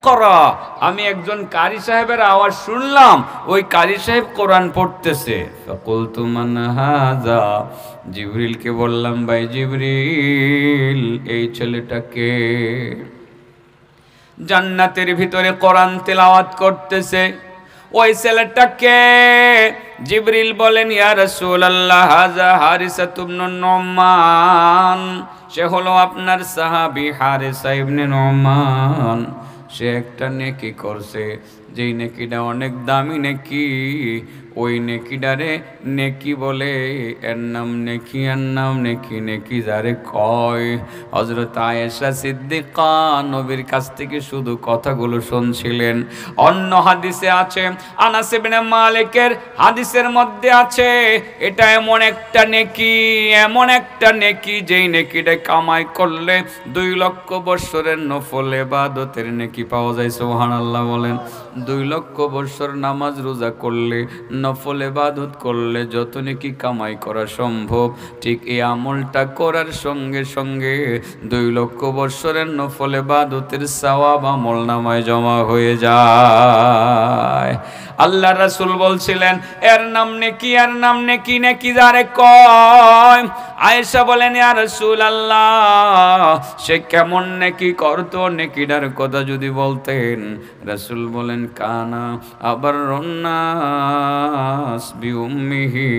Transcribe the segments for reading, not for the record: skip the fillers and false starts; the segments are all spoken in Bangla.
করা, আমি একজন কারি সাহেবের আওয়াজ শুনলাম, ওই কারি সাহেব কোরআন পড়তেছে। ফাকুলতু মান হাযা, জিবরিলকে বললাম, ভাই জিবরিল, এই ছেলেটাকে জান্নাতের ভিতরে কোরআন তেলাওয়াত করতেছে, ওই ছেলেটাকে? জিবরিল বলেন, ইয়া রাসূলুল্লাহ, হাযা হারিসা ইবনে নুমান, সে হলো আপনার সাহাবী হারিসা ইবনে নুমান। সে একটা নেকি করছে, যেই নেকিটা অনেক দামি নেকি, ওই নেকিটারে নেকি বলে, এর নাম নেকি, এর নাম নেকি। নেকি যারে কয়, হযরত আয়েশা সিদ্দিকা নবীর কাছ থেকে শুধু কথাগুলো শুনছিলেন। অন্য হাদিসে আছে, আনাস ইবনে মালিকের হাদিসের মধ্যে আছে, এটা এমন একটা নেকি, এমন একটা নেকি, যেই নেকিটা কামাই করলে 2 লক্ষ বছরের নফল ইবাদতের নেকি পাওয়া যায়। সুবহানাল্লাহ বলেন। 2 লক্ষ বছর নামাজ রোজা করলে, নফল ইবাদত করলে যত নেকি কামাই করা সম্ভব, ঠিক এই আমলটা করার সঙ্গে সঙ্গে 2 লক্ষ বছরের নফল ইবাদতের সওয়াব আমলনামায় জমা হয়ে যায়। আল্লাহ রাসূল বলছিলেন, এর নাম নেকি, এর নাম নেকি। নেকি যারে কয়, আয়েশা বলেন, ইয়া রাসূলুল্লাহ, সে কেমন নেকি করতো, নেকিটার কথা যদি বলতেন। রাসূল বলেন, কানা আবারুন নাস বিউম্মিহি,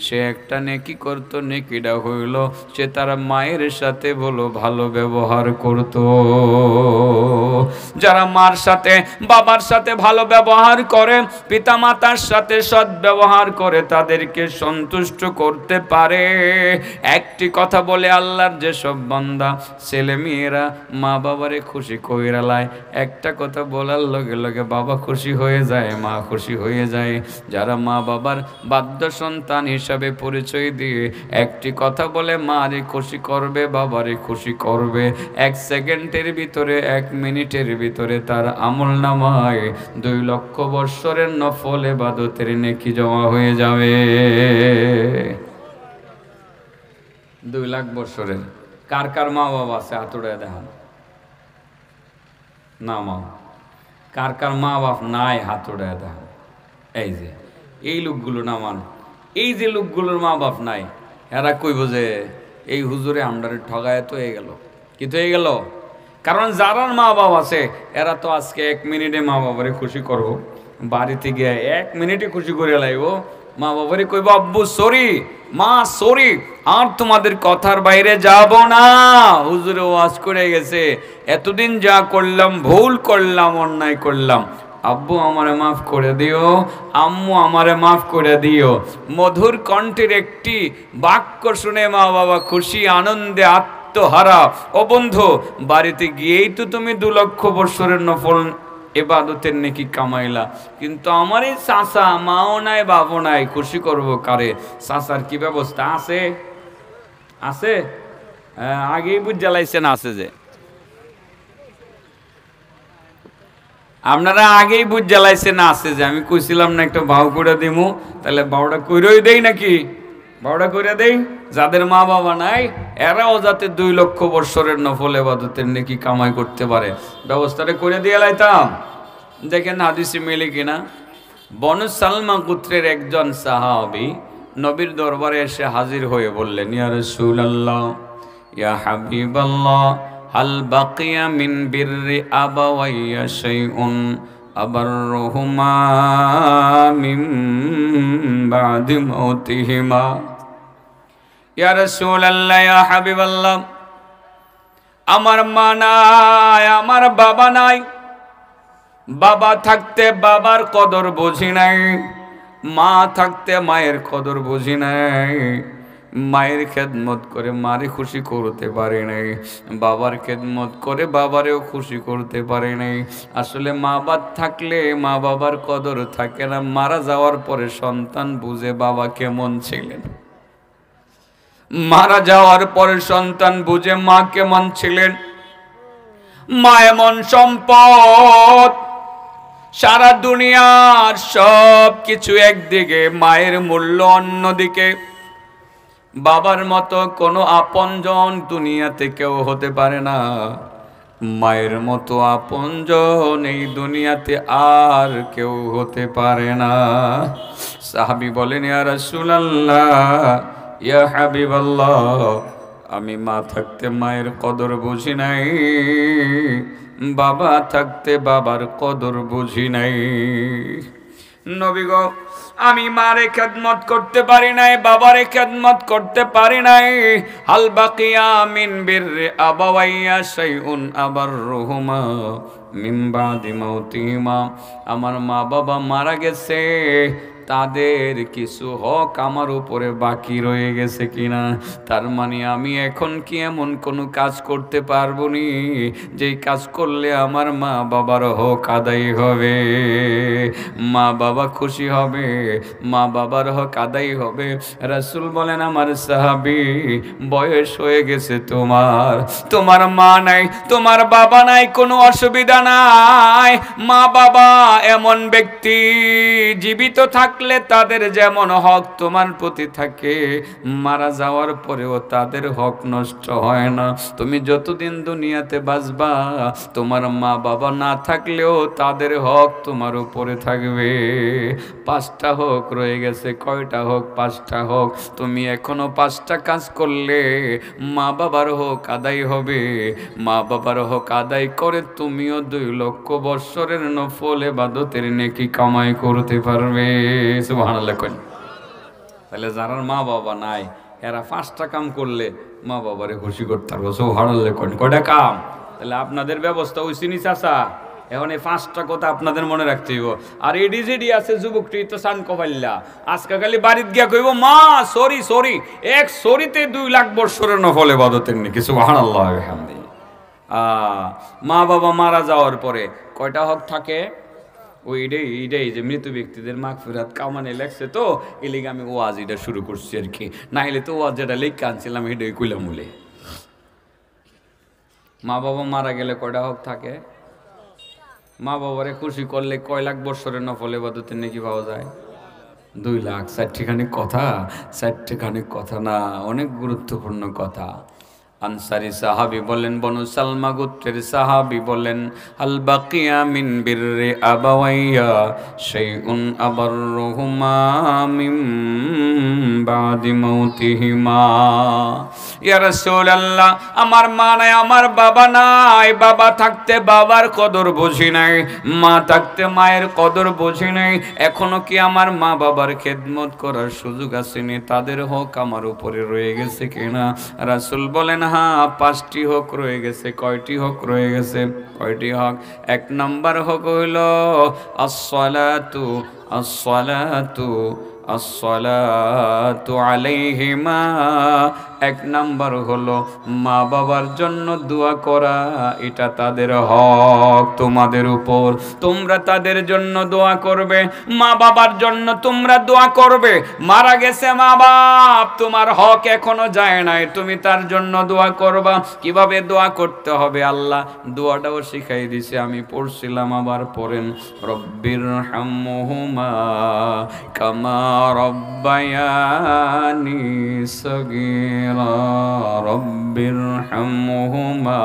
সে একটা নেকি করতো, নেকিটা হইল সে তার মায়ের সাথে বলো ভালো ব্যবহার করত। যারা মার সাথে বাবার সাথে ভালো ব্যবহার করে, পিতা মাতার সাথে সৎ ব্যবহার করে, তাদেরকে সন্তুষ্ট করতে পারে। একটি কথা বলে, আল্লাহর যেসব বান্দা ছেলে মেয়েরা মা বাবারে খুশি কইরা লায়, একটা কথা বলার লগে লগে বাবা খুশি হয়ে যায়, মা খুশি হয়ে যায়। যারা মা বাবার বাধ্য সন্তান হিসাবে পরিচয় দিয়ে একটি কথা বলে মারে খুশি করবে, বাবারে খুশি করবে, 1 সেকেন্ডের ভিতরে, 1 মিনিটের ভিতরে তার আমল নামায় 2 লক্ষ বৎসরের নফল ইবাদতের নেকি জমা হয়ে যাবে। 2 লাখ বৎসরের। কার কার মা বাবা আছে হাত উঠায় দেখান। না মা, কার কার মা বাপ নাই হাত উঠায় দেখান। এই যে এই লোকগুলো নামান, এই যে লোকগুলোর মা বাপ নাই, এরা কইব যে এই হুজুরে আমরারে ঠগায় তো হয়ে গেল। কি তো হয়ে গেল? কারণ যারার মা বাপ আছে, এরা তো আজকে 1 মিনিটে মা বাবারে খুশি করবো, বাড়িতে গিয়ে 1 মিনিটে খুশি করে লাইব। মা বাবারে কইব, আব্বু সরি, মা সরি, আর তোমাদের কথার বাইরে যাব না, হুজুরে ওয়াজ করে গেছে, এতদিন যা করলাম ভুল করলাম, অন্যায় করলাম, আব্বু আমারে মাফ করে দিও, আম্মু আমারে মাফ করে দিও। মধুর কণ্ঠের একটি বাক্য শুনে মা বাবা খুশি আনন্দে আত্মহারা। ও বন্ধু, বাড়িতে গিয়েই তো তুমি 2 লক্ষ বৎসরের নফল ইবাদতের নেকি কামাইলা, কিন্তু আমার এই চাচা মাও নাই বাবু নাই, খুশি করব কারে? চাচার কি ব্যবস্থা আছে? আছে? আগেই বুঝ জ্বালাইছেন আছে যে, আপনারা আগেই বুঝ জ্বালাইছেন আছে যে। আমি কইছিলাম না একটা ভাও করে দিমু, তাহলে ভাওটা কইরই দেই নাকি? ভাওটা করে দেই। যাদের মা বাবা নাই, এরাও যাতে 2 লক্ষ বৎসরের নফল ইবাদতের নেকি কামাই করতে পারে, ব্যবস্থাটা করে দিয়ে লাইতাম। দেখেন হাদিসে মিলে কিনা। বনু সালমা গোত্রের একজন সাহাবী নবীর দরবারে এসে হাজির হয়ে বললেন, ইয়া রাসূলুল্লাহ, ইয়া হাবিবাল্লাহ, হাল বাকিয়া মিন বিররি আবাওয়াইয়া শাইউন আবাররুহুমা মিন বাদি মাউতিহিমা। ইয়া রাসূলুল্লাহ, ইয়া হাবিবাল্লাহ, আমার মা নাই, আমার বাবা নাই, বাবা থাকতে বাবার কদর বুঝি নাই, মা থাকতে মায়ের কদর বুঝি নাই, মায়ের খেদমত করে মারে খুশি করতে পারে নাই, বাবার খেদমত করে বাবারেও খুশি করতে পারে নাই। আসলে মা বাপ থাকলে মা বাবার কদর থাকে না, মারা যাওয়ার পরে সন্তান বুঝে বাবা কেমন ছিলেন, মারা যাওয়ার পরে সন্তান বুঝে মা কেমন ছিলেন। মা এমন সম্পদ, সারা দুনিয়ার সব কিছু একদিকে, মায়ের মূল্য অন্যদিকে। বাবার মতো কোনো আপনজন দুনিয়াতে কেউ হতে পারে না। মায়ের মতো আপনজন এই দুনিয়াতে আর কেউ হতে পারে না। সাহাবী বলেন, ইয়া রাসূলুল্লাহ, ইয়া হাবিবাল্লাহ, আমি মা থাকতে মায়ের কদর বুঝি নাই, বাবা থাকতে বাবার কদর বুঝি নাই। নবী গো, আমি মারে খেদমত করতে পারি নাই, বাবারে খেদমত করতে পারি নাই। হাল বাকিয়া মিন বিররি আবাওয়াইয়া শাইউন আবাররুহুমা মিন বাদি মাউতিহিমা। আমার মা বাবা মারা গেছে, তাদের কিছু হক আমার উপরে বাকি রয়ে গেছে কিনা? তার মানে আমি এখন কি এমন কোনো কাজ করতে পারবো নি যেই কাজ করলে আমার মা বাবার হক আদায় হবে, মা বাবা খুশি হবে, মা বাবার হক আদায় হবে? রাসূল বলেন, আমার সাহাবী, বয়স হয়ে গেছে তোমার, তোমার মা নাই, তোমার বাবা নাই, কোনো অসুবিধা নাই। মা বাবা এমন ব্যক্তি, জীবিত থাকলে তাদের যেমন হক তোমার প্রতি থাকে, মারা যাওয়ার পরেও তাদের হক নষ্ট হয় না। তুমি যতদিন দুনিয়াতে বাঁচবা, তোমার মা বাবা না থাকলেও তাদের হক তোমার উপরে থাকবে। 5টা হক রয়ে গেছে। কয়টা হক? 5টা হক। তুমি এখনো 5টা কাজ করলে মা বাবার হক আদায় হবে। মা বাবার হক আদায় করে তুমিও 2 লক্ষ বৎসরের নফল ইবাদতের নেকি কামাই করতে পারবে। সুবহানাল্লাহ। তাহলে যারা মা বাবা নাই, এরা 5টা কাম করলে মা বাবারে খুশি করতে পারবো। সুবহানাল্লাহ। কয়টা কাম? তাহলে আপনাদের ব্যবস্থা হইছে নি চাচা? এখন এই 5টা কথা আপনাদের মনে রাখতে হইব। আর এডি যেডি আছে যুবকটি তো সান কপাল্লা, আজকে খালি বাড়িতে গিয়া কইব, মা সরি সরি, এক সরিতে 2 লাখ বৎসরের নফল ইবাদতের নেকি। সুবহানাল্লাহ বিহামদি। মা বাবা মারা যাওয়ার পরে কয়টা হক থাকে? ওই এইটাই যে মৃত ব্যক্তিদের মাগফিরাত কামানে লেখছে, তো এই লিগে আমি ওয়াজ এটা শুরু করছি আর কি। না হলে তো ওয়াজ যেটা লিখে আনছিলাম এটাই কুলামুলে। মা বাবা মারা গেলে কয়টা হক থাকে? মা বাবারে খুশি করলে কয় লাখ বৎসরের নফল ইবাদতের নেকি পাওয়া যায়? 2 লাখ। 4টিখানি কথা, 4টিখানি কথা না, অনেক গুরুত্বপূর্ণ কথা। আনসারী সাহাবী বলেন, বনু সালমা গোত্রের সাহাবী বলেন, আল বাকিয়া মিন বিররি আবাওয়াইয়া শাইউন আবাররুহুমা মিন বাদি মাউতিহিমা। ইয়া রাসূলুল্লাহ, আমার মা নাই, আমার বাবা নাই, বাবা থাকতে বাবার কদর বুঝি নাই, মা থাকতে মায়ের কদর বুঝি নাই। এখনো কি আমার মা বাবার খেদমত করার সুযোগ আসেনি? তাদের হক আমার উপরে রয়ে গেছে কিনা? রাসূল বলেন, হ্যাঁ, 5টি হক রয়ে গেছে। কয়টি হক রয়ে গেছে? কয়টি হক? 1 নাম্বার হক হইল আসসালাতু আসসালাতু আসসালাতু আলাইহিমা। 1 নাম্বার হলো মা বাবার জন্য দোয়া করা, এটা তাদের হক তোমাদের উপর। তোমরা তাদের জন্য দোয়া করবে, মা বাবার জন্য তোমরা দোয়া করবে। মারা গেছে মা বাপ, তোমার হক এখনো যায় নাই, তুমি তার জন্য দোয়া করবা। কিভাবে দোয়া করতে হবে আল্লাহ দোয়াটাও শিখাই দিছে, আমি পড়ছিলাম, আবার পড়েন। রব্বির হামহুমা কামা রব্বায়ানি সগীরা, রব্বির হামহুমা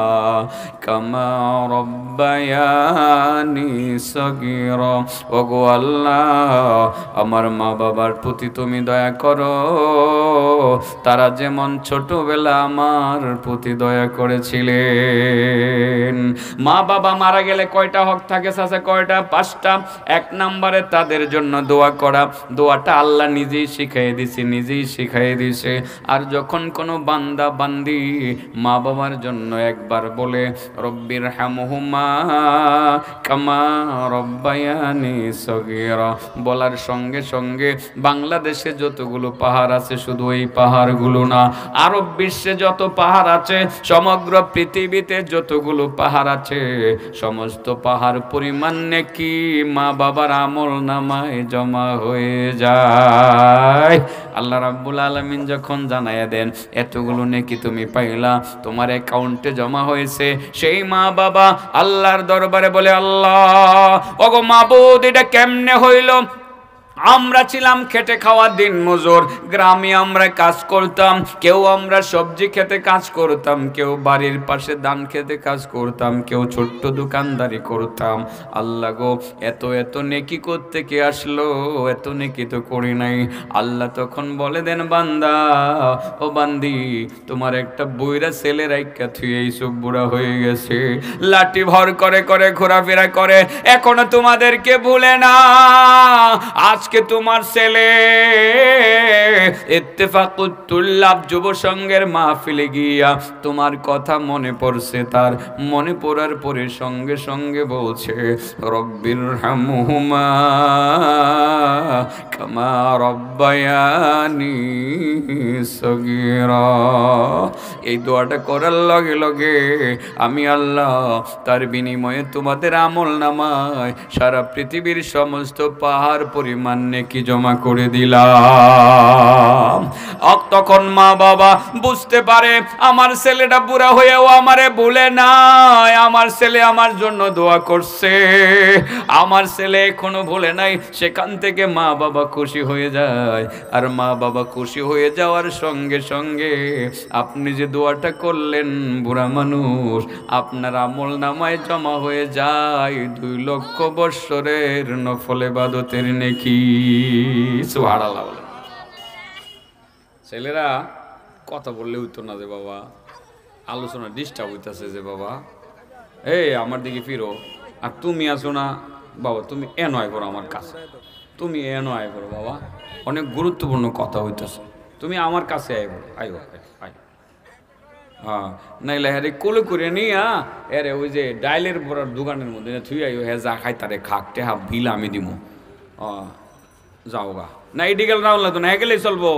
কামা রব্বায়ানি সগীরা। ওগো আল্লাহ, আমার মা বাবার প্রতি তুমি দয়া করো, তারা যেমন ছোটবেলা আমার প্রতি দয়া করেছিলেন। মা বাবা মারা গেলে কয়টা হক থাকে চাচা? কয়টা? 5টা। 1 নম্বরে তাদের জন্য দোয়া করা, দোয়াটা আল্লাহ নিজেই শিখাই দিছে, নিজেই শিখাই দিছে। আর যখন কোনো বান্দা বান্দি মা বাবার জন্য একবার বলে রব্বির হামহুমা কামা রব্বায়ানি সগীরা, বলার সঙ্গে সঙ্গে বাংলাদেশে যতগুলো পাহাড় আছে, শুধু এই পাহাড়গুলো না, আরব বিশ্বে যত পাহাড় আছে, সমগ্র পৃথিবীতে যতগুলো পাহাড় আছে, সমস্ত পাহাড় পরিমাণ নেকি মা বাবার আমল নামায় জমা হয়ে যায়। আল্লাহ রাব্বুল আলামিন যখন জানাইয়া দেন এতগুলো নেকি তুমি পাইলা, তোমার অ্যাকাউন্টে জমা হয়েছে, সেই মা বাবা আল্লাহর দরবারে বলে, আল্লাহ ওগো মাবুদ, এটা কেমনে হইল? আমরা ছিলাম খেটে খাওয়া দিন মজুর, গ্রামে আমরা কাজ করতাম, কেউ আমরা সবজি খেতে কাজ করতাম, কেউ বাড়ির পাশে ধান খেতে কাজ করতাম, কেউ ছোট্ট দোকানদারি করতাম। আল্লাহ গো, এত এত নেকি করতে কে আসলো? এত নেকি তো করি নাই। আল্লাহ তখন বলে দেন, বান্দা ও বান্দি, তোমার একটা বুইরা ছেলে রাইকা থুই এই সব বুড়া হয়ে গেছে, লাঠি ভর করে করে ঘোরাফেরা করে, এখনো তোমাদেরকে ভুলে না। আজকে তোমার ছেলে ইত্তেফাকুত তুল্লাব যুব সংঘের মাহফিলে গিয়া তোমার কথা মনে পড়ছে, তার মনে পড়ার পরে সঙ্গে সঙ্গে বলছে, রব্বির হামহুমা কামা রব্বায়ানি সগীরা। এই দোয়াটা করার লগে লগে আমি আল্লাহ তার বিনিময়ে তোমাদের আমল নামায় সারা পৃথিবীর সমস্ত পাহাড় পরিমাণ নেকি জমা করে দিলাম। তখন মা বাবা বুঝতে পারে আমার ছেলেটা বুড়া হয়েও আমারে ভুলে নাই, আমার ছেলে আমার জন্য দোয়া করছে, আমার ছেলে এখনো ভুলে নাই। সেখান থেকে মা বাবা খুশি হয়ে যায়। আর মা বাবা খুশি হয়ে যাওয়ার সঙ্গে সঙ্গে আপনি যে দোয়াটা করলেন বুড়া মানুষ, আপনার আমল নামায় জমা হয়ে যায় 2 লক্ষ বৎসরের নফল ইবাদতের নেকি। সুবহানাল্লাহ। ছেলেরা কথা বললে হইতো না যে বাবা, আলোচনা ডিস্টার্ব হইতেছে যে বাবা, এই আমার দিকে ফিরো, আর তুমি আসো না বাবা, তুমি এন আয় করো আমার কাছে, তুমি এন আয় করো বাবা, অনেক গুরুত্বপূর্ণ কথা হইতেছে, তুমি আমার কাছে আয় করো, আয় আয়। হ্যাঁ, নাইলে হ্যাঁ কোলে করে নিয়া এরে ওই যে ডাইলের বড়ার দোকানের মধ্যে থুই আইও, হ্যাঁ যা খাই তারে খাক, টেহা বিল আমি দিব, যাও গা। না এটি গেলে রাউন লাগতো না, এ গেলেই চলবো,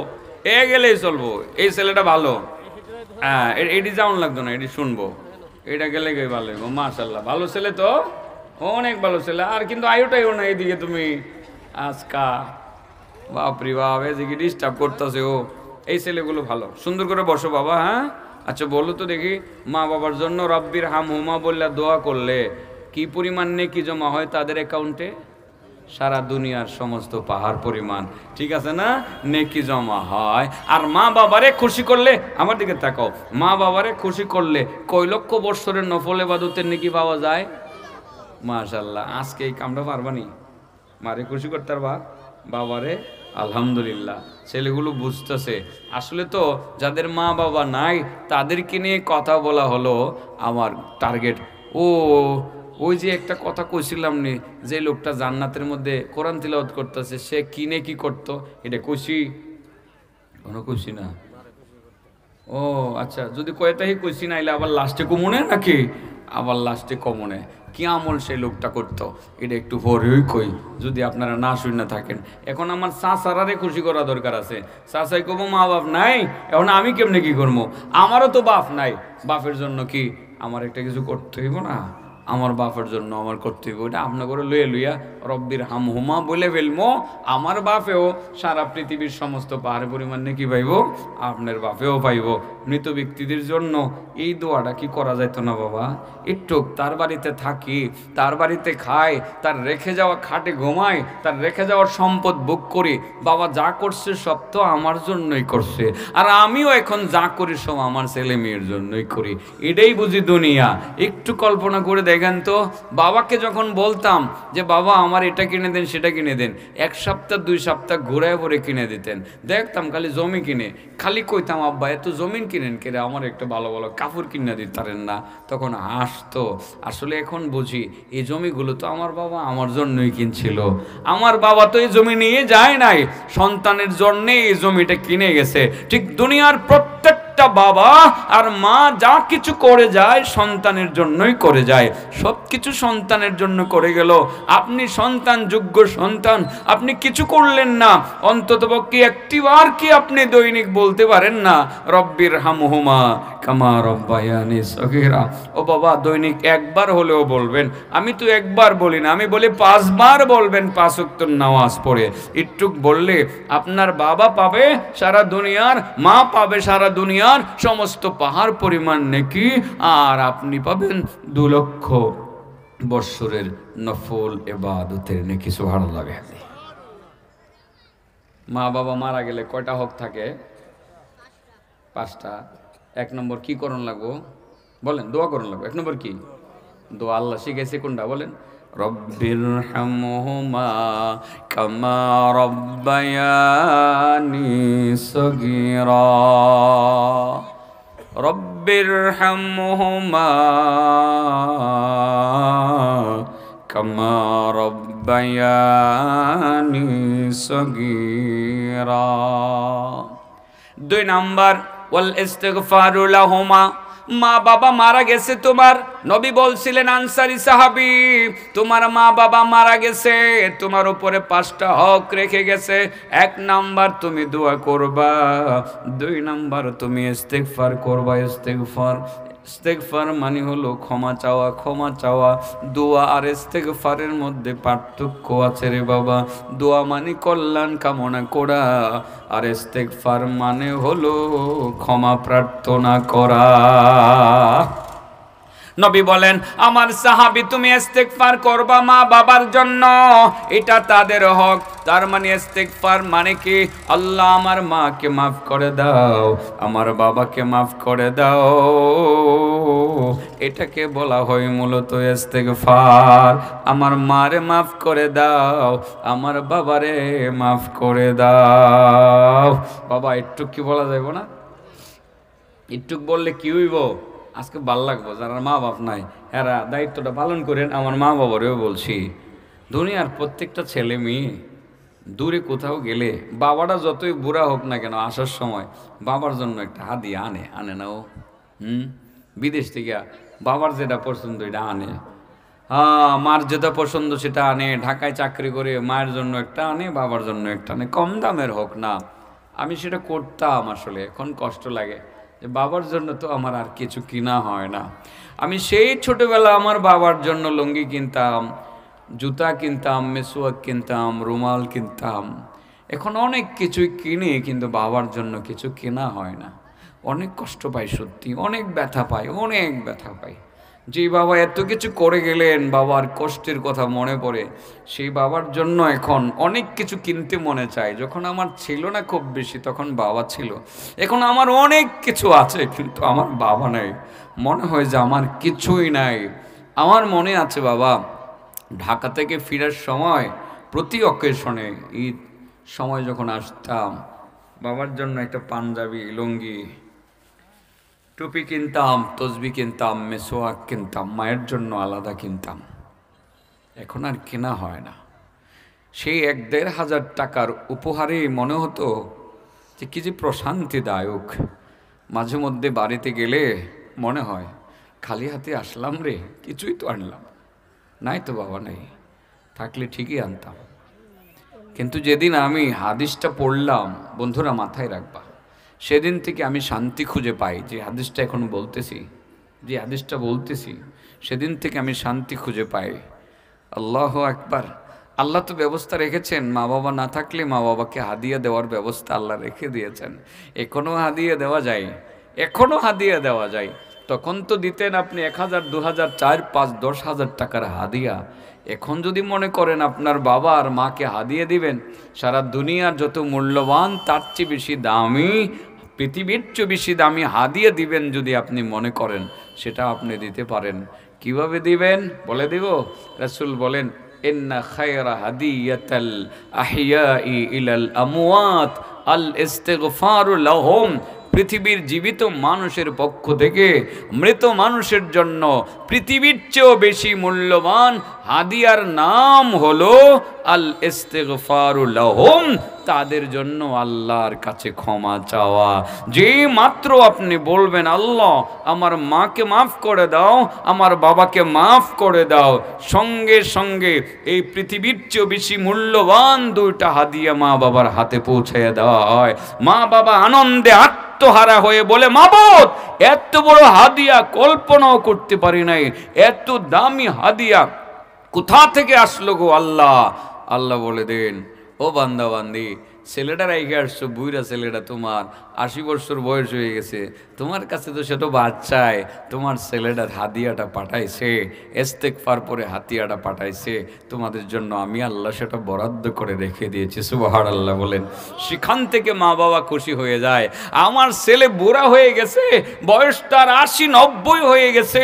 এ গেলেই চলবো, এই ছেলেটা ভালো, হ্যাঁ এটি যাওন লাগতো না, এটি শুনবো, এটা গেলে গে ভালো, মাশাল্লাহ ভালো ছেলে তো, অনেক ভালো ছেলে। আর কিন্তু আয়োটাইও না এইদিকে তুমি আজকা, বাপরি বাপ, এদিকে ডিস্টার্ব করতেছে ও। এই ছেলেগুলো ভালো, সুন্দর করে বসো বাবা। হ্যাঁ আচ্ছা বলো তো দেখি, মা বাবার জন্য রব্বির হামহুমা বললে দোয়া করলে কি পরিমাণ নেকি জমা হয় তাদের অ্যাকাউন্টে? সারা দুনিয়ার সমস্ত পাহাড় পরিমাণ, ঠিক আছে না, নেকি জমা হয়। আর মা বাবারে খুশি করলে, আমার দিকে তাকাও, মা বাবারে খুশি করলে কয় লক্ষ বৎসরের নফল ইবাদতের নেকি পাওয়া যায়? মাশাআল্লাহ। আজকে এই কামটা পারবানি, মারে খুশি করতে পারবা বাবারে? আলহামদুলিল্লাহ, ছেলেগুলো বুঝতেছে। আসলে তো যাদের মা বাবা নাই তাদেরকে নিয়ে কথা বলা হলো আমার টার্গেট। ওই যে একটা কথা কইছিলাম নি, যে লোকটা জান্নাতের মধ্যে কোরআন তিলাওয়াত করতেছে, সে কিনে কি করতো, এটা কইছি? কোনো কইছি না? ও আচ্ছা, যদি কয়তাহি কইছি না, আবার লাস্টে কমনে নাকি, আবার লাস্টে কমনে কি আমল সেই লোকটা করতো, এটা একটু পরেই কই, যদি আপনারা না শুনে থাকেন। এখন আমার চাচারারে খুশি করা দরকার আছে। চাচাই কব মা বাপ নাই, এখন আমি কেমনে কি করবো, আমারও তো বাপ নাই, বাপের জন্য কি আমার একটা কিছু করতে হইব না? আমার বাপের জন্য আমার করতে হইব, ওটা আপনার করে লইয়া লইয়া রব্বির হামহুমা বলে ফেলবো, আমার বাপেও সারা পৃথিবীর সমস্ত পাহাড় পরিমাণ নাকি পাইব, আপনার বাপেও পাইব। মৃত ব্যক্তিদের জন্য এই দোয়াটা কি করা যাইতো না বাবা? একটু তার বাড়িতে থাকি, তার বাড়িতে খাই, তার রেখে যাওয়া খাটে ঘুমাই, তার রেখে যাওয়ার সম্পদ ভোগ করি, বাবা যা করছে সব তো আমার জন্যই করছে, আর আমিও এখন যা করি সব আমার ছেলে মেয়ের জন্যই করি, এটাই বুঝি দুনিয়া। একটু কল্পনা করে দেখেন তো, বাবাকে যখন বলতাম যে বাবা আমার এটা কিনে দেন সেটা কিনে দেন, 1 সপ্তাহ 2 সপ্তাহ ঘুরায় পরে কিনে দিতেন, দেখতাম খালি জমি কিনে, খালি কইতাম আব্বা এত জমিন কিনেন কেরে, আমার একটা ভালো ভালো কাপড় কিনে দিতারেন না, তখন হাসতো। আসলে এখন বুঝি এই জমিগুলো তো আমার বাবা আমার জন্যই কিনছিল, আমার বাবা তো এই জমি নিয়ে যায় নাই, সন্তানের জন্যে এই জমিটা কিনে গেছে। ঠিক দুনিয়ার প্রত্যেকটা বাবা আর মা যা কিছু করে যায় সন্তানের জন্যই করে যায়, সব কিছু সন্তানের জন্য করে গেল। আপনি সন্তান, যোগ্য সন্তান, আপনি কিছু করলেন না, অন্ততপক্ষে একটিবার কি আপনি দৈনিক বলতে পারেন না রব্বির হামহুমা কামা রব্বায়ানি সগীরা? ও বাবা, দৈনিক একবার হলেও বলবেন। আমি তো একবার বলি না, আমি বলি 5 বার বলবেন, 5 ওয়াক্ত নামাজ পড়ে। একটুক বললে আপনার বাবা পাবে সারা দুনিয়ার, মা পাবে সারা দুনিয়ার সমস্ত পাহাড় পরিমাণ নেকি, আর আপনি পাবেন 2 লক্ষ বৎসরের নফল ইবাদতের নেকি। সুবহানাল্লাহ। মা বাবা মারা গেলে কয়টা হক থাকে? 5টা। 1 নম্বর কি করণ লাগবো বলেন? দোয়া করণ লাগবো। 1 নম্বর কি? দোয়া। আল্লাহ শিখাইছে কোনটা বলেন? রব্বিরহামহুমা কামা রব্বায়ানি সগীরা। রব্বিরহামহুমা কামা রব্বায়ানি সগীরা। 2 নাম্বার ওয়াল ইস্তিগফারু লাহুমা। মা বাবা মারা গেছে তোমার, নবী বলছিলেন আনসারী সাহাবী, তোমার মা বাবা মারা গেছে, তোমার উপরে 5টা হক রেখে গেছে। 1 নাম্বার তুমি দোয়া করবা, 2 নাম্বার তুমি ইস্তিগফার করবা। ইস্তিগফার মানে হলো ক্ষমা চাওয়া। ক্ষমা চাওয়া, দোয়া আর ইস্তিগফারের মধ্যে পার্থক্য আছে রে বাবা। দোয়া মানে কল্যাণ কামনা করা, আর ইস্তিগফার মানে হলো ক্ষমা প্রার্থনা করা। নবী বলেন আমার সাহাবী তুমি ইস্তিগফার করবা মা বাবার জন্য, এটা তাদের হক। তার মানে ইস্তিগফার মানে কি? আল্লাহ আমার মাকে মাফ করে দাও, আমার বাবাকে মাফ করে দাও, এটাকে বলা হয় মূলত ইস্তিগফার। আমার মারে মাফ করে দাও, আমার বাবারে মাফ করে দাও। বাবা একটু কি বলা যাইব না? একটু বললে কি হইব? আজকে ভাল লাগবো। যারা মা বাপ নাই এরা দায়িত্বটা পালন করেন। আমার মা বাবারেও বলছি, দুনিয়ার প্রত্যেকটা ছেলে মেয়ে দূরে কোথাও গেলে বাবাটা যতই বুড়া হোক না কেন, আসার সময় বাবার জন্য একটা হাদিয়া আনে না ও? বিদেশ থেকে বাবার যেটা পছন্দ এটা আনে, হ্যাঁ মার যেটা পছন্দ সেটা আনে। ঢাকায় চাকরি করে মায়ের জন্য একটা আনে, বাবার জন্য একটা আনে, কম দামের হোক না। আমি সেটা করতাম, আসলে এখন কষ্ট লাগে যে বাবার জন্য তো আমার আর কিছু কিনা হয় না। আমি সেই ছোটবেলা আমার বাবার জন্য লুঙ্গি কিনতাম, জুতা কিনতাম, মেসওয়াক কিনতাম, রুমাল কিনতাম। এখন অনেক কিছুই কিনি, কিন্তু বাবার জন্য কিছু কেনা হয় না। অনেক কষ্ট পাই, সত্যি অনেক ব্যথা পাই, অনেক ব্যথা পাই। যে বাবা এত কিছু করে গেলেন, বাবার কষ্টের কথা মনে পড়ে। সেই বাবার জন্য এখন অনেক কিছু কিনতে মনে চায়। যখন আমার ছিল না খুব বেশি, তখন বাবা ছিল। এখন আমার অনেক কিছু আছে, কিন্তু আমার বাবা নাই। মনে হয় যে আমার কিছুই নাই। আমার মনে আছে বাবা ঢাকা থেকে ফেরার সময় প্রতি অকেশনে ঈদ সময় যখন আসতাম, বাবার জন্য একটা পাঞ্জাবি, লুঙ্গি, টুপি কিনতাম, তসবি কিনতাম, মেসোয়াক কিনতাম, মায়ের জন্য আলাদা কিনতাম। এখন আর কেনা হয় না। সেই 1-1.5 টাকার উপহারে মনে হতো যে কি যে প্রশান্তিদায়ক। মাঝে মধ্যে বাড়িতে গেলে মনে হয় খালি হাতে আসলাম রে, কিছুই তো আনলাম নাই তো বাবা, নাই, থাকলে ঠিকই আনতাম। কিন্তু যেদিন আমি হাদিসটা পড়লাম, বন্ধুরা মাথায় রাখবা, সেদিন থেকে আমি শান্তি খুঁজে পাই। যে হাদিসটা এখন বলতেছি, যে হাদিসটা বলতেছি, সেদিন থেকে আমি শান্তি খুঁজে পাই। আল্লাহু আকবার। আল্লাহ তো ব্যবস্থা রেখেছেন, মা বাবা না থাকলে মা বাবাকে হাদিয়া দেওয়ার ব্যবস্থা আল্লাহ রেখে দিয়েছেন। এখনও হাদিয়া দেওয়া যায়, এখনও হাদিয়া দেওয়া যায়। তখন তো দিতেন আপনি 1000, 2000, 4, 5, 10,000 টাকার হাদিয়া। এখন যদি মনে করেন আপনার বাবা আর মাকে হাদিয়া দিবেন, সারা দুনিয়ার যত মূল্যবান তার চেয়ে বেশি দামি, পৃথিবীর চেয়ে বেশি দামি হাদিয়া দিবেন যদি আপনি মনে করেন, সেটা আপনি দিতে পারেন। কিভাবে দিবেন বলে দিব? রাসূল বলেন ইন্না খায়রা হাদিয়াতাল আহিয়াই ইলাল আমওয়াত আল ইস্তিগফারু লাহুম। পৃথিবীর জীবিত মানুষের পক্ষ থেকে মৃত মানুষের জন্য পৃথিবীর চেয়েও বেশি মূল্যবান হাদিয়ার নাম হলো আল ইস্তিগফারু লাহুম, তাদের জন্য আল্লাহর কাছে ক্ষমা চাওয়া। যে মাত্র আপনি বলবেন আল্লাহ আমার মাকে মাফ করে দাও, আমার বাবাকে মাফ করে দাও, সঙ্গে সঙ্গে এই পৃথিবীর চেয়েও বেশি মূল্যবান 2টা হাদিয়া মা বাবার হাতে পৌঁছায় দেওয়া হয়। মা বাবা আনন্দে আত্মহারা হয়ে বলে মাবুদ এত বড় হাদিয়া কল্পনাও করতে পারি নাই, এত দামি হাদিয়া কোথা থেকে আসলো গো আল্লাহ? আল্লাহ বলে দেন ও বান্দা বান্দি, ছেলেটা রেখে আসছো, বুইরা ছেলেটা তোমার 80 বছর বয়স হয়ে গেছে, তোমার কাছে তো সেটা বাচ্চায়, তোমার ছেলেটার হাদিয়াটা পাঠাইছে, ইস্তেগফার পরে হাদিয়াটা পাঠাইছে তোমাদের জন্য, আমি আল্লাহ সেটা বরাদ্দ করে রেখে দিয়েছি। সুবহানাল্লাহ বলেন। সেখান থেকে মা বাবা খুশি হয়ে যায়, আমার ছেলে বুড়া হয়ে গেছে, বয়স তার 80-90 হয়ে গেছে,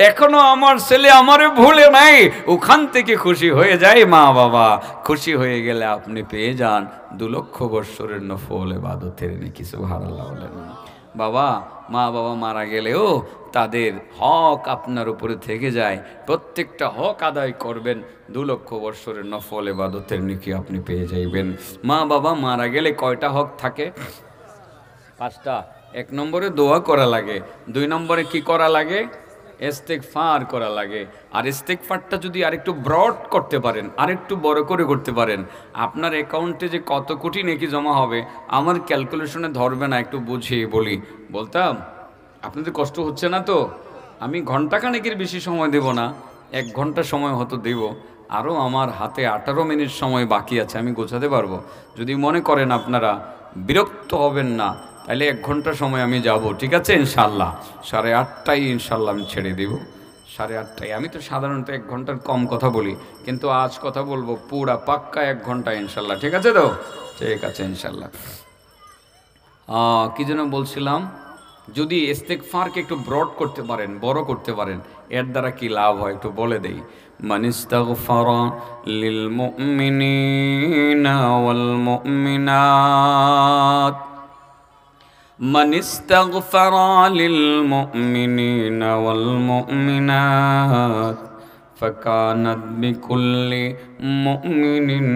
এখনো আমার ছেলে আমারে ভুলে নাই, ওখান থেকে খুশি হয়ে যায় মা বাবা। খুশি হয়ে গেলে আপনি পেয়ে যান 2 লক্ষ বৎসরের নফল ইবাদতের নেকি। সুবহানাল্লাহ বলেন। বাবা, মা বাবা মারা গেলেও তাদের হক আপনার উপরে থেকে যায়, প্রত্যেকটা হক আদায় করবেন, 2 লক্ষ বৎসরের নফল ইবাদতের নেকি আপনি পেয়ে যাইবেন। মা বাবা মারা গেলে কয়টা হক থাকে? 5টা। 1 নম্বরে দোয়া করা লাগে, 2 নম্বরে কি করা লাগে? ইস্তেগফার করা লাগে। আর ইস্তেগফারটা যদি আরেকটু ব্রড করতে পারেন, আরেকটু বড় করে করতে পারেন, আপনার অ্যাকাউন্টে যে কত কোটি নেকি জমা হবে আমার ক্যালকুলেশনে ধরবে না। একটু বুঝিয়ে বলতাম, আপনাদের কষ্ট হচ্ছে না তো? আমি ঘন্টাখানেকের বেশি সময় দেব না, 1 ঘন্টা সময় হয়তো দেব, আরও আমার হাতে 18 মিনিট সময় বাকি আছে, আমি গোছাতে পারবো। যদি মনে করেন আপনারা, বিরক্ত হবেন না, তাহলে 1 ঘন্টা সময় আমি যাব, ঠিক আছে ইনশাল্লাহ। 8:30টায় ইনশাল্লাহ আমি ছেড়ে দেব, 8:30টায়। আমি তো সাধারণত 1 ঘন্টার কম কথা বলি, কিন্তু আজ কথা বলবো পুরা পাক্কা 1 ঘন্টা ইনশাল্লাহ, ঠিক আছে তো? ঠিক আছে ইনশাল্লাহ। কি যেন বলছিলাম, যদি ইস্তেগফারকে একটু ব্রড করতে পারেন, বড় করতে পারেন, এর দ্বারা কি লাভ হয় একটু বলে দেই। মান ইস্তাগফারা লিল মুমিনিনা ওয়াল মুমিনাত, মান ইস্তাগফারা লিল মুমিনিনা ওয়াল মুমিনাত ফাকানাত বিকুল্লি মুমিনিন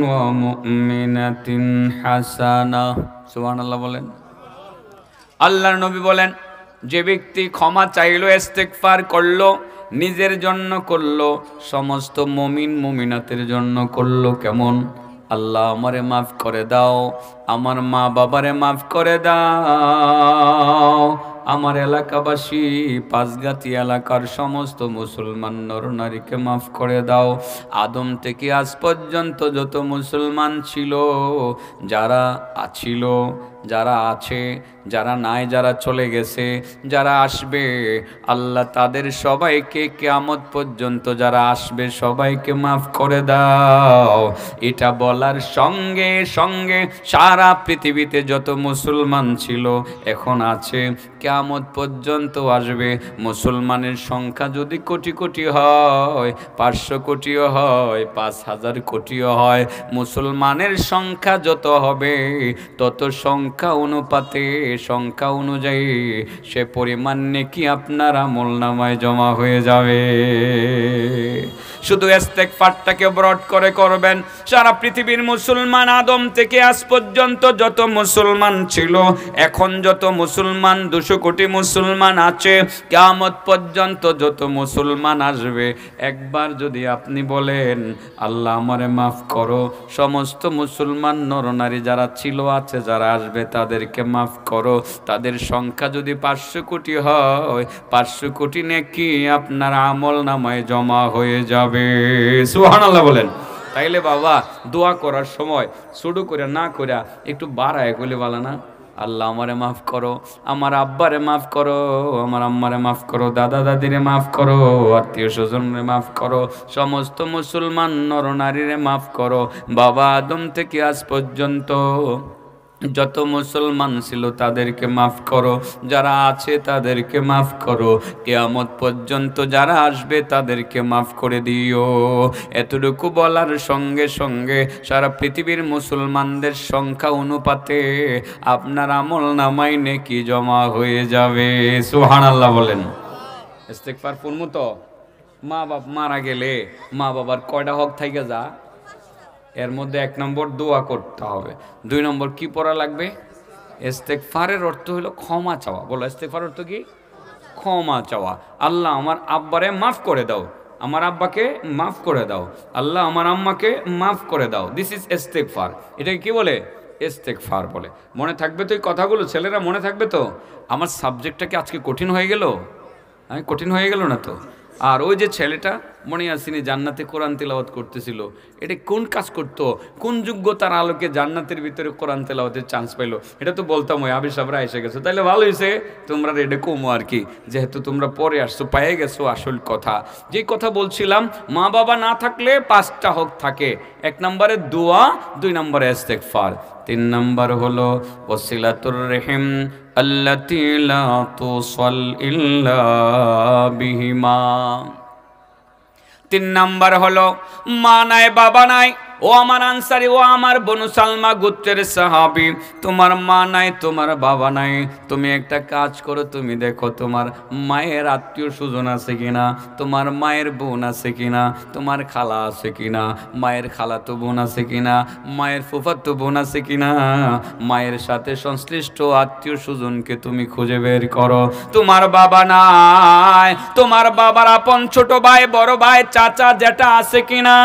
ওয়া মুমিনাতিন হাসানা। সুবহানাল্লাহ বলেন। আল্লাহর নবী বলেন, যে ব্যক্তি ক্ষমা চাইলো, ইস্তেগফার করলো, নিজের জন্য করলো, সমস্ত মুমিন মুমিনাতের জন্য করলো। কেমন? আল্লাহ আমারে মাফ করে দাও, আমার মা বাবারে মাফ করে দাও, আমার এলাকাবাসী পাঁচগাতি এলাকার সমস্ত মুসলমান নরনারীকে মাফ করে দাও। আদম থেকে আজ পর্যন্ত যত মুসলমান ছিল, যারা ছিল, যারা আছে, যারা নাই, যারা চলে গেছে, যারা আসবে, আল্লাহ তাদের সবাইকে কিয়ামত পর্যন্ত যারা আসবে সবাইকে মাফ করে দাও। এটা বলার সঙ্গে সঙ্গে সারা পৃথিবীতে যত মুসলমান ছিল, এখন আছে, কিয়ামত পর্যন্ত আসবে, মুসলমানের সংখ্যা যদি কোটি কোটি হয়, 500 কোটিও হয়, 5000 কোটিও হয়, মুসলমানের সংখ্যা যত হবে তত সংখ্যা অনুপাতে, সংখ্যা অনুযায়ী সে পরিমাণ নেকি আপনার আমলনামায় জমা হয়ে যাবে। শুধু ইস্তেগফারটাকে ব্রড করে করবেন। সারা পৃথিবীর মুসলমান, আদম থেকে আজ পর্যন্ত যত মুসলমান ছিল, এখন যত মুসলমান, 200 কোটি মুসলমান আছে, কিয়ামত পর্যন্ত যত মুসলমান আসবে, একবার যদি আপনি বলেন আল্লাহ আমারে মাফ করো, সমস্ত মুসলমান নরনারী যারা ছিল, আছে, যারা আসবে তাদেরকে মাফ করো, তাদের সংখ্যা যদি 500 কোটি হয়, 500 কোটি নেকি আপনার আমল নামায় জমা হয়ে যাবে। সুবহানাল্লাহ বলেন। তাইলে বাবা, দোয়া করার সময় শুরু করে না করে একটু বাড়ায় কইলে ভালো না? আল্লাহ আমারে মাফ করো, আমার আব্বারে মাফ করো, আমার আম্মারে মাফ করো, দাদা দাদিরে মাফ করো, আত্মীয় স্বজনরে মাফ করো, সমস্ত মুসলমান নরনারীরে মাফ করো। বাবা আদম থেকে আজ পর্যন্ত যত মুসলমান ছিল তাদেরকে মাফ করো, যারা আছে তাদেরকে মাফ করো, কিয়ামত পর্যন্ত যারা আসবে তাদেরকে মাফ করে দিও। এতটুকু বলার সঙ্গে সঙ্গে সারা পৃথিবীর মুসলমানদের সংখ্যা অনুপাতে আপনার আমল নামায় নেকি জমা হয়ে যাবে। সুবহানাল্লাহ বলেন। ইস্তেগফার পড়মু তো। মা বাপ মারা গেলে মা বাবার কয়টা হক থাইকা যা? এর মধ্যে 1 নম্বর দোয়া করতে হবে, 2 নম্বর কি পড়া লাগবে? ইস্তেগফারের অর্থ হলো ক্ষমা চাওয়া। বলো, ইস্তেগফার অর্থ কি? ক্ষমা চাওয়া। আল্লাহ আমার আব্বারে মাফ করে দাও, আমার আব্বাকে মাফ করে দাও, আল্লাহ আমার আম্মাকে মাফ করে দাও। দিস ইজ ইস্তেগফার। এটাকে কি বলে? ইস্তেগফার বলে। মনে থাকবে তো এই কথাগুলো? ছেলেরা মনে থাকবে তো? আমার সাবজেক্টটা কি আজকে কঠিন হয়ে গেল? কঠিন হয়ে গেল না তো? আর ওই যে ছেলেটা মনে আসেনি জান্নাতে কোরআন তেলাওয়াত করতেছিল, এটা কোন কাজ করতো, কোন যোগ্যতার আলোকে জান্নাতের ভিতরে কোরআন তেলাওয়াতের চান্স পাইলো, এটা তো বলতাম ওই আবির সাবরা এসে গেছো, তাহলে ভালো হয়েছে তোমরা এটা কমো আর কি, যেহেতু তোমরা পরে আসছো পেয়ে গেছো আসল কথা। যে কথা বলছিলাম, মা বাবা না থাকলে 5টা হক থাকে। 1 নম্বরে দোয়া, 2 নম্বরে ইস্তেগফার, 3 নম্বর হলো ওয়াসিলাতুর রহিম আল্লাতী লা তুসাল ইল্লা বিহিমা। 3 নাম্বার হলো মা নাই বাবা নাই, ও আমার আনসারি, ও আমার বনু সালমা গোত্রের সাহাবী, তোমার মা নাই তোমার বাবা নাই, তুমি একটা কাজ করো, তুমি দেখো তোমার মায়ের আত্মীয় স্বজন আছে কিনা, তোমার মায়ের বোন আছে কিনা, তোমার খালা আছে কিনা, মায়ের খালাতো বোন আছে কিনা, মায়ের ফুফাতো বোন আছে কিনা, মায়ের সাথে সংশ্লিষ্ট আত্মীয় স্বজনকে তুমি খুঁজে বের করো। তোমার বাবা নাই, তোমার বাবার আপন ছোট ভাই, বড় ভাই, চাচা যেটা আছে কিনা,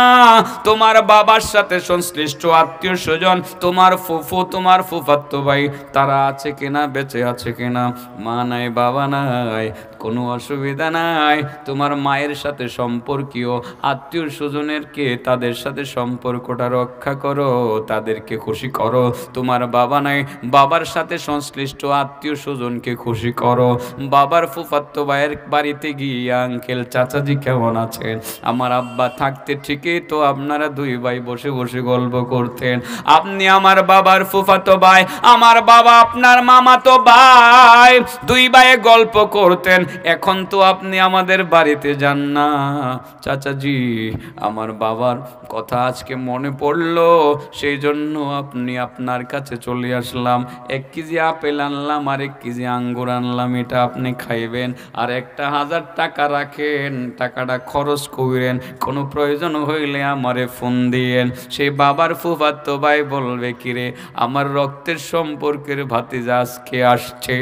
তোমার বাবার সাথে সংশ্লিষ্ট আত্মীয় স্বজন, তোমার ফুফু, তোমার ফুফাতো ভাই, তারা আছে কিনা, বেঁচে আছে কিনা। মা নাই বাবা নাই, কোনো অসুবিধা নাই, তোমার মায়ের সাথে সম্পর্কীয় আত্মীয় স্বজনেরকে, তাদের সাথে সম্পর্কটা রক্ষা করো, তাদেরকে খুশি করো। তোমার বাবা নাই, বাবার সাথে সংশ্লিষ্ট আত্মীয় স্বজনকে খুশি করো। বাবার ফুফাতো ভাইয়ের বাড়িতে গিয়ে, আঙ্কেল চাচাজি কেমন আছেন, আমার আব্বা থাকতে ঠিকই তো আপনারা 2 ভাই বসে বসে গল্প করতেন, আপনি আমার বাবার ফুফাতো ভাই, আমার বাবা আপনার মামাতো ভাই, 2 ভাইয়ে গল্প করতেন, এখন তো আপনি আমাদের বাড়িতে যান না। চাচাজি, আমার বাবার কথা আজকে মনে পড়লো, সেই জন্য আপনার কাছে চলে আসলাম, 1 কেজি আপেল আনলাম আর 1 কেজি আঙ্গুর আনলাম, এটা আপনি খাইবেন, আর একটা 1000 টাকা রাখেন, টাকাটা খরচ করেন, কোনো প্রয়োজন হইলে আমারে ফোন দিয়েন। সেই বাবার ফুফাতো ভাই বলবে, কিরে আমার রক্তের সম্পর্কের ভাতিজা আজকে আসছে,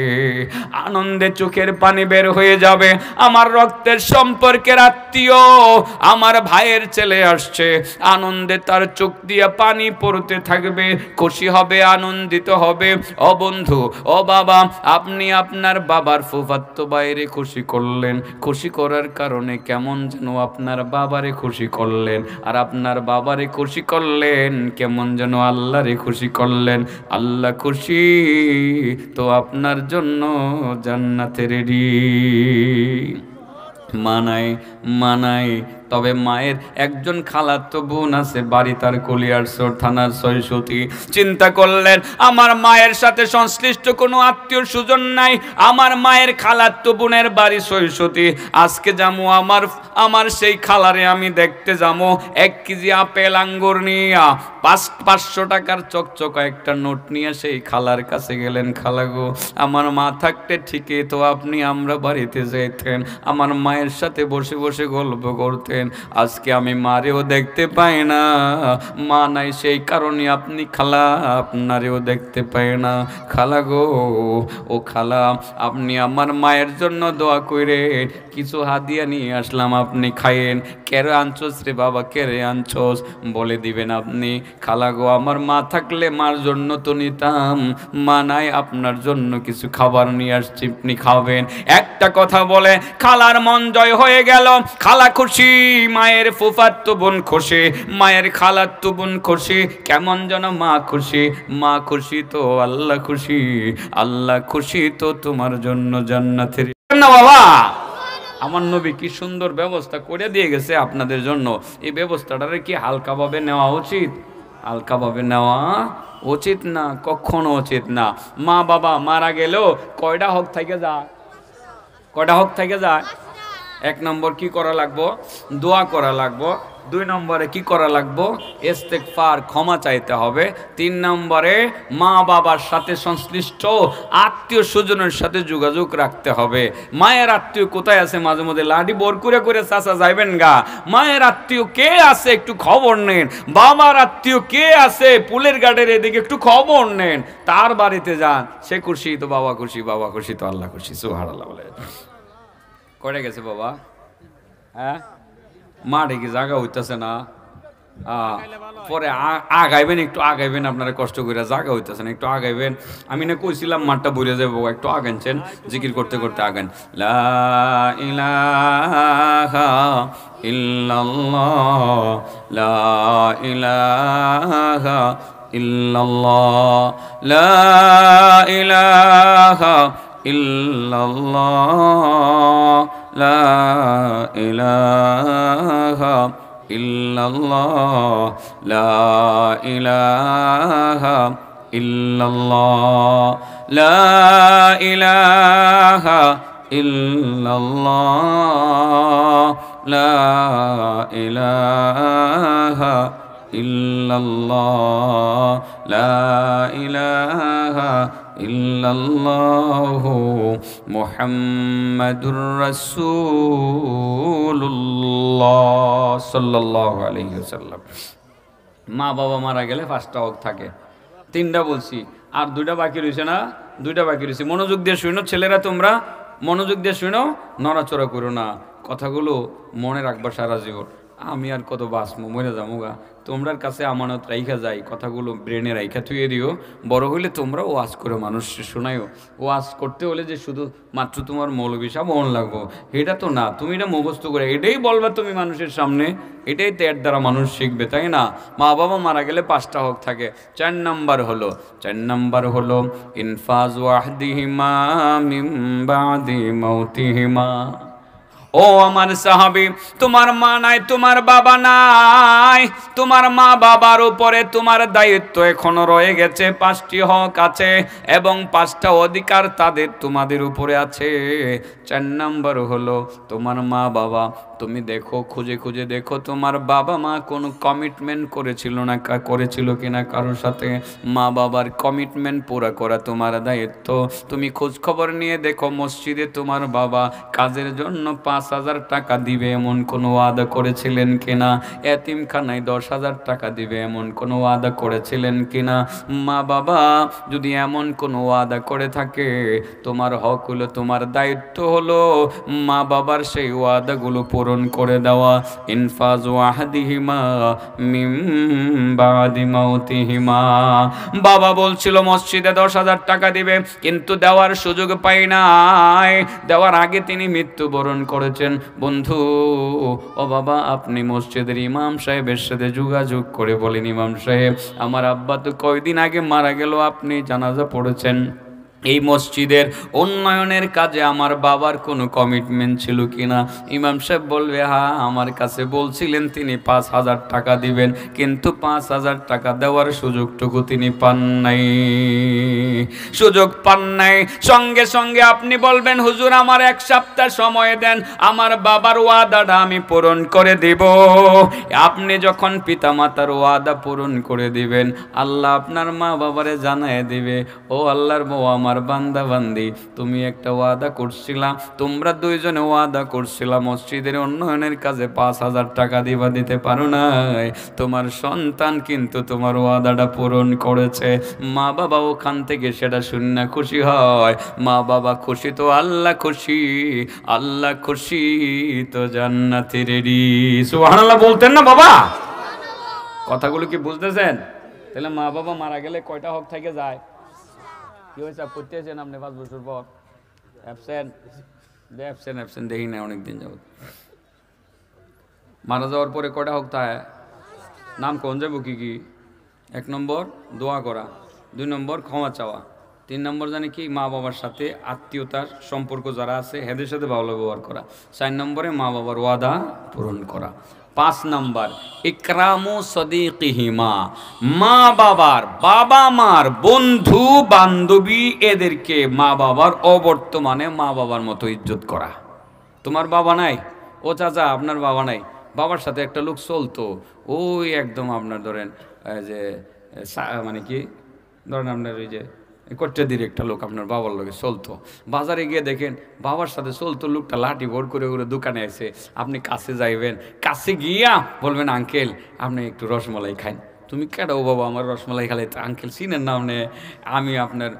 আনন্দে চোখের পানি বের হয়ে যাবে, আমার রক্তের সম্পর্কের আত্মীয় আমার ভাইয়ের ছেলে আসছে, আনন্দে তার চোখ দিয়ে পানি পড়তে থাকবে, খুশি হবে, আনন্দিত হবে। ও বন্ধু, ও বাবা, আপনি আপনার বাবার ফুফাতো ভাইরে খুশি করলেন, খুশি করার কারণে কেমন যেন আপনার বাবারে খুশি করলেন, আর আপনার বাবারে খুশি করলেন কেমন যেন আল্লাহরে খুশি করলেন। আল্লাহ খুশি তো আপনার জন্য জান্নাতে রেডি। মানায় মানায়, তবে মায়ের একজন খালাতো বোন আছে, বাড়ি তার কলিয়ারচর থানার 600। চিন্তা করলেন আমার মায়ের সাথে সংশ্লিষ্ট কোনো আত্মীয় স্বজন নাই, আমার মায়ের খালাতো বোনের বাড়ি 600। আজকে যাবো আমার সেই খালারে আমি দেখতে যাবো, 1 কেজি আপেল আঙ্গুর নিয়া 500 টাকার চকচকা একটা নোট নিয়ে সেই খালার কাছে গেলেন। খালা গো, আমার মা থাকতে ঠিকই তো আপনি আমরা বাড়িতে যেতেন, আমার মায়ের সাথে বসে বসে গল্প করতেন, আজকে আমি মারেও দেখতে পাই না, মা নাই সেই কারণে আপনি খালা আপনারেও দেখতে পাই না। খালা গো, ও খালা, আপনি আমার মায়ের জন্য দোয়া করে কিছু হাদিয়া নিয়ে আসলাম, আপনি খাইয়েন। কেরে আনছোস রে বাবা, কেরে আনছোস বলে দিবেন আপনি। খালা গো, আমার মা থাকলে মার জন্য তো নিতাম, মা নাই আপনার জন্য কিছু খাবার নিয়ে আসছি, আপনি খাবেন। একটা কথা বলে খালার মন জয় হয়ে গেল, খালা খুশি, মায়ের ফুফাতো বোন খুশি, মায়ের খালাতো বোন খুশি, কেমন যেন মা খুশি, মা খুশি তো আল্লাহ খুশি, আল্লাহ খুশি তো তোমার জন্য জান্নাতের না। বাবা, আমার নবী কি সুন্দর ব্যবস্থা করে দিয়ে গেছে আপনাদের জন্য, এই ব্যবস্থাটারে কি হালকাভাবে নেওয়া উচিত? হালকাভাবে নেওয়া উচিত না, কখনো উচিত না। মা বাবা মারা গেলেও কয়টা হক থেকে যায়? কয়টা হক থেকে যায়? 1 নম্বর কি করা লাগবো? দোয়া করা লাগবো। 2 নম্বরে কি করা লাগবো? ইস্তেগফার, ক্ষমা চাইতে হবে। 3 নম্বরে মা বাবার সাথে সংশ্লিষ্ট আত্মীয় স্বজনের সাথে যোগাযোগ রাখতে হবে। মায়ের আত্মীয় কোথায় আছে? মাঝে মধ্যে লাঠি বোর করে করে চাচা যাইবেন গা, মায়ের আত্মীয় কে আছে একটু খবর নেন, বাবার আত্মীয় কে আছে পুলের ঘাটের এদিকে একটু খবর নেন, তার বাড়িতে যান, সে খুশি তো বাবা খুশি, বাবা খুশি তো আল্লাহ খুশি। সুবহানাল্লাহ বলে কয়টা গেছে বাবা? হ্যাঁ, মাঠে কি জায়গা হইতেছে না? পরে আগাইবেন, একটু আগাইবেন, আপনারা কষ্ট করে জাগা হইতেছেন, একটু আগাইবেন। আমি না কইছিলাম মাঠটা বইরে যাবো, একটু আগাইছেন, জিকির করতে করতে আগান। লা ইলাহা ইল্লাল্লাহ, লা ইলাহা ইল্লাল্লাহ, লা ইলাহা ইল্লাল্লাহ, লা ইলাহা ইল্লাল্লাহ, লা ইলাহা ইল্লাল্লাহ, লা ইলাহা ইল্লাল্লাহ, লা ইলাহা ইল্লাল্লাহ, লা ইলাহা ইল্লাল্লাহু মুহাম্মাদুর রাসূলুল্লাহ সাল্লাল্লাহু আলাইহি ওয়াসাল্লাম। মা বাবা মারা গেলে 5টা হক থাকে, 3টা বলছি, আর 2টা বাকি রয়েছে না, 2টা বাকি রয়েছে। মনোযোগ দিয়ে শুনো ছেলেরা, তোমরা মনোযোগ দিয়ে শুনো, নড়াচড়া করো না, কথাগুলো মনে রাখবা সারা জীবন। আমি আর কত বাঁচমু, মরে যাবো গা, তোমরার কাছে আমানত রাইখা যাই, কথাগুলো ব্রেনে রাইখা থুয়ে দিও। বড় হইলে তোমরা ওয়াজ করে মানুষ শোনাইও। ওয়াজ করতে হলে যে শুধু মাত্র তোমার মৌলবী সাহেব মন লাগবো এটা তো না, তুমি এটা মুখস্থ করে এটাই বলবা তুমি মানুষের সামনে, এটাই তো এর দ্বারা মানুষ শিখবে, তাই না? মা বাবা মারা গেলে 5টা হক থাকে। 4 নাম্বার হলো ইনফাজ ওয়াহদিহিমা মিন বাদি মাউতিহিমা। ও আমার সাহাবী, তোমার মা নাই, তোমার বাবা নাই, তোমার মা বাবার উপরে তোমার দায়িত্ব এখনো রয়ে গেছে। 5টি হক আছে এবং 5টা অধিকার তাদের তোমাদের উপরে আছে। 4 নাম্বার হলো তোমার মা বাবা, তুমি দেখো, খুঁজে খুঁজে দেখো তোমার বাবা মা কোনো কমিটমেন্ট করেছিল কিনা কারোর সাথে। মা বাবার কমিটমেন্ট পুরা করা তোমার দায়িত্ব। তুমি খোঁজ খবর নিয়ে দেখো মসজিদে তোমার বাবা কাজের জন্য 5,000 টাকা দিবে এমন কোনো ওয়াদা করেছিলেন কিনা, এতিমখানায় 10,000 টাকা দিবে এমন কোনো ওয়াদা করেছিলেন কিনা। মা বাবা যদি এমন কোনো ওয়াদা করে থাকে, তোমার হক হলো, তোমার দায়িত্ব হলো মা বাবার সেই ওয়াদাগুলো পূরণ করে দেওয়া। ইনফাজ ওয়াহদিহিমা মিন বাদি মাউতিহিমা। বাবা বলছিল মসজিদে 10,000 টাকা দিবে, কিন্তু দেওয়ার সুযোগ পাই নাই, দেওয়ার আগে তিনি মৃত্যুবরণ করেছেন। বন্ধু, ও বাবা, আপনি মসজিদের ইমাম সাহেবের সাথে যোগাযোগ করে বলেন, ইমাম সাহেব আমার আব্বা তো কয়দিন আগে মারা গেল, আপনি জানাজা পড়েছেন, এই মসজিদের উন্নয়নের কাজে আমার বাবার কোনো কমিটমেন্ট ছিল কিনা। ইমাম সাহেব বলবে, হ্যাঁ আমার কাছে বলছিলেন তিনি 5,000 টাকা দিবেন, কিন্তু 5,000 টাকা দেওয়ার সুযোগটুকু তিনি পান নাই, সুযোগ পান নাই। সঙ্গে সঙ্গে আপনি বলবেন, হুজুর আমার 1 সপ্তাহ সময় দেন, আমার বাবার ওয়াদাটা আমি পূরণ করে দিব। আপনি যখন পিতামাতার ওয়াদা পূরণ করে দিবেন, আল্লাহ আপনার মা বাবারে জানায় দিবে, ও আল্লাহর বউ, আমার বান্দা বান্দি, তুমি একটা ওয়াদা করছিলা, তোমরা 2 জনে ওয়াদা করছিলা মসজিদের উন্নয়নের কাজে 5,000 টাকা দিতে পারো নাই, তোমার সন্তান কিন্তু তোমার ওয়াদাটা পূরণ করেছে। মা বাবা ওখান থেকে সেটা শুনে খুশি হয়। মা বাবা খুশি তো আল্লাহ খুশি, আল্লাহ খুশি তো জান্নাতে রেডি। সুবহানাল্লাহ বলতেন না বাবা? কথাগুলো কি বুঝতেছেন? তাহলে মা বাবা মারা গেলে কয়টা হক থেকে যায়? কি হয়েছে, পড়তে আছেন আপনি 5 বছর পর? অ্যাবসেন্ট দেখি না অনেকদিন যাবত। মারা যাওয়ার পরে কয়টা হক থাকে? নাম কোন যাবো কি কি? 1 নম্বর দোয়া করা, 2 নম্বর ক্ষমা চাওয়া, 3 নম্বর জানি কি মা বাবার সাথে আত্মীয়তার সম্পর্ক যারা আছে হেদের সাথে ভালো ব্যবহার করা, 4 নম্বরে মা বাবার ওয়াদা পূরণ করা, 5 নম্বর ইকরামু সদিকিহিমা, মা বাবার, বাবা মার বন্ধু বান্ধবী এদেরকে মা বাবার অবর্তমানে মা বাবার মতো ইজ্জত করা। তোমার বাবা নাই, ও চাচা আপনার বাবা নাই, বাবার সাথে একটা লোক চলতো, ওই একদম আপনার ধরেন যে মানে কি ধরেন আপনার ওই যে কট্টাদির একটা লোক আপনার বাবার লোকে চলতো, বাজারে গিয়ে দেখেন বাবার সাথে চলতো লোকটা লাঠি ভোর করে করে দোকানে এসে, আপনি কাছে যাইবেন, কাছে গিয়া বলবেন আঙ্কেল আপনি একটু রসমালাই খান। তুমি কেন? ও বাবা আমার রসমালাই খালাই, আঙ্কেল চিনেন না আপনি? আমি আপনার